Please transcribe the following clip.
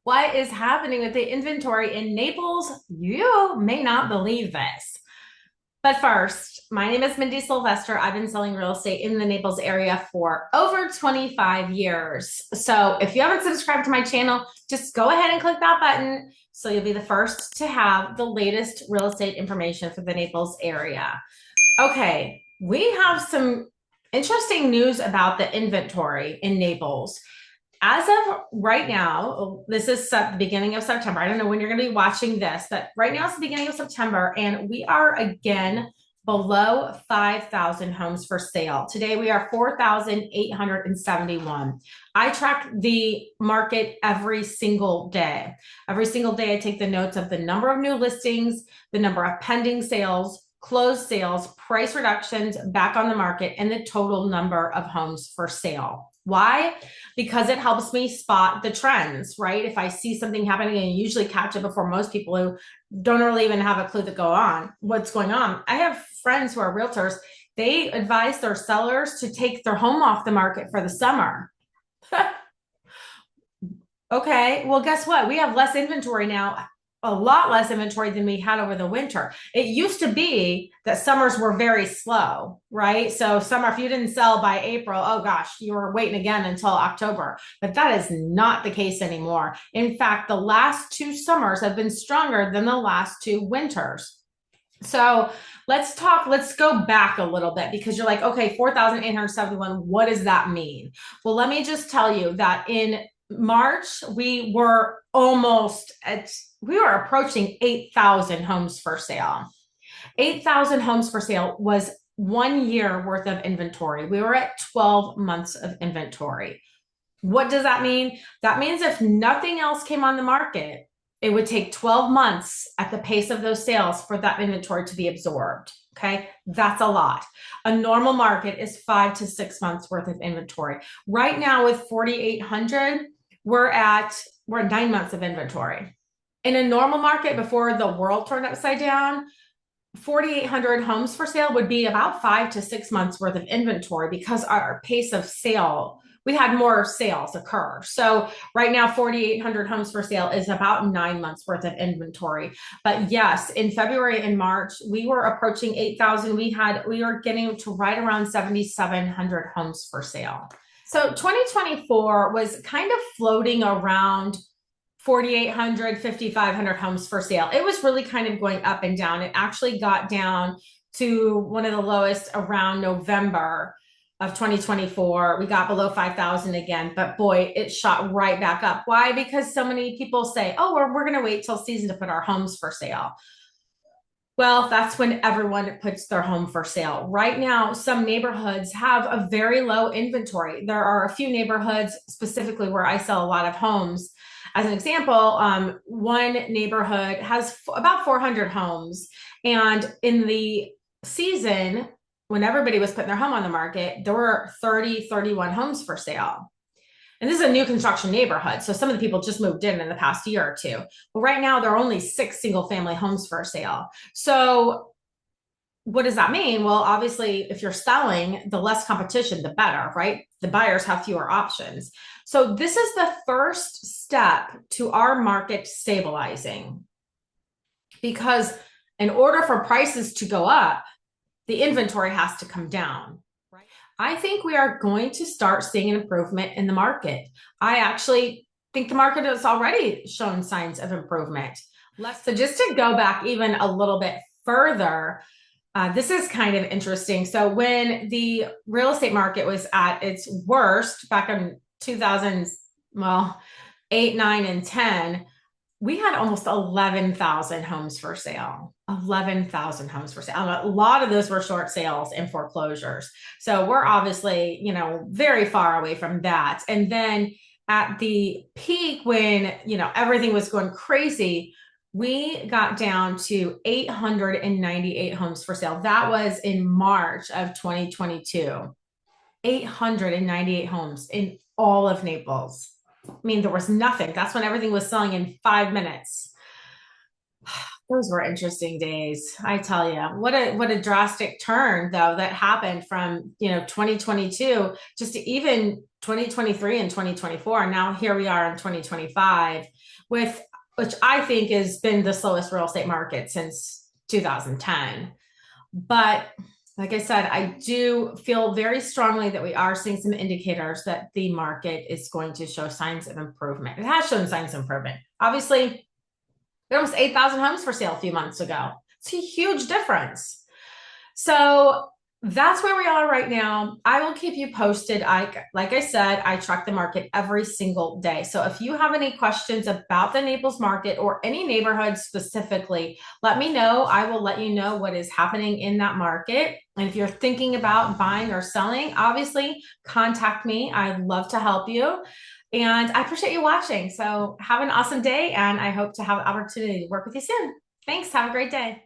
What is happening with the inventory in Naples? You may not believe this. But first, my name is Mindy Sylvester. I've been selling real estate in the Naples area for over 25 years. So if you haven't subscribed to my channel, just go ahead and click that button so you'll be the first to have the latest real estate information for the Naples area. Okay, we have some interesting news about the inventory in Naples. As of right now, this is the beginning of September. I don't know when you're going to be watching this, but right now it's the beginning of September, and we are again below 5,000 homes for sale. Today we are 4,871. I track the market every single day. Every single day, I take the notes of the number of new listings, the number of pending sales, closed sales, price reductions back on the market, and the total number of homes for sale. Why? Because it helps me spot the trends, right? If I see something happening and usually catch it before most people who don't really even have a clue what's going on. I have friends who are realtors. They advise their sellers to take their home off the market for the summer. Okay, well, guess what? We have less inventory now, a lot less inventory than we had over the winter. It used to be that summers were very slow, right? So summer, if you didn't sell by April, oh gosh, you were waiting again until October. But that is not the case anymore. In fact, the last two summers have been stronger than the last two winters. So let's go back a little bit because you're like, okay, 4,871, what does that mean? Well, let me just tell you that in March, we were approaching 8,000 homes for sale. 8,000 homes for sale was 1 year worth of inventory. We were at 12 months of inventory. What does that mean? That means if nothing else came on the market, it would take 12 months at the pace of those sales for that inventory to be absorbed. Okay, that's a lot. A normal market is 5 to 6 months worth of inventory. Right now, with 4,800, we're 9 months of inventory. In a normal market, before the world turned upside down, 4,800 homes for sale would be about 5 to 6 months worth of inventory because our pace of sale, we had more sales occur. So right now, 4,800 homes for sale is about 9 months worth of inventory. But yes, in February and March, we were approaching 8,000. We were getting to right around 7,700 homes for sale. So 2024 was kind of floating around 4,800, 5,500 homes for sale. It was really kind of going up and down. It actually got down to one of the lowest around November of 2024. We got below 5,000 again, but boy, it shot right back up. Why? Because so many people say, oh, we're going to wait till season to put our homes for sale. Well, that's when everyone puts their home for sale. Right now, some neighborhoods have a very low inventory. There are a few neighborhoods specifically where I sell a lot of homes. As an example, one neighborhood has about 400 homes. And in the season, when everybody was putting their home on the market, there were 30, 31 homes for sale. And this is a new construction neighborhood. So some of the people just moved in the past year or two. Well, right now, there are only 6 single family homes for sale. So what does that mean? Well, obviously, if you're selling, the less competition, the better, right? The buyers have fewer options. So this is the first step to our market stabilizing, because in order for prices to go up, the inventory has to come down. I think we are going to start seeing an improvement in the market. I actually think the market has already shown signs of improvement. So just to go back even a little bit further, this is kind of interesting. So when the real estate market was at its worst back in 2000, well, 8, 9, and 10, we had almost 11,000 homes for sale. 11,000 homes for sale. A lot of those were short sales and foreclosures. So we're obviously, very far away from that. And then at the peak when, everything was going crazy, we got down to 898 homes for sale. That was in March of 2022. 898 homes in all of Naples. I mean, there was nothing. That's when everything was selling in 5 minutes. Those were interesting days. I tell you, what a drastic turn though that happened from, 2022 just to even 2023 and 2024. And now here we are in 2025 with which I think has been the slowest real estate market since 2010. But like I said, I do feel very strongly that we are seeing some indicators that the market is going to show signs of improvement. It has shown signs of improvement. Obviously, there was 8,000 homes for sale a few months ago. It's a huge difference. So that's where we are right now. I will keep you posted. Like I said, I track the market every single day. So if you have any questions about the Naples market or any neighborhood specifically, let me know. I will let you know what is happening in that market. And if you're thinking about buying or selling, obviously contact me. I'd love to help you. And I appreciate you watching. So have an awesome day, and I hope to have an opportunity to work with you soon. Thanks. Have a great day.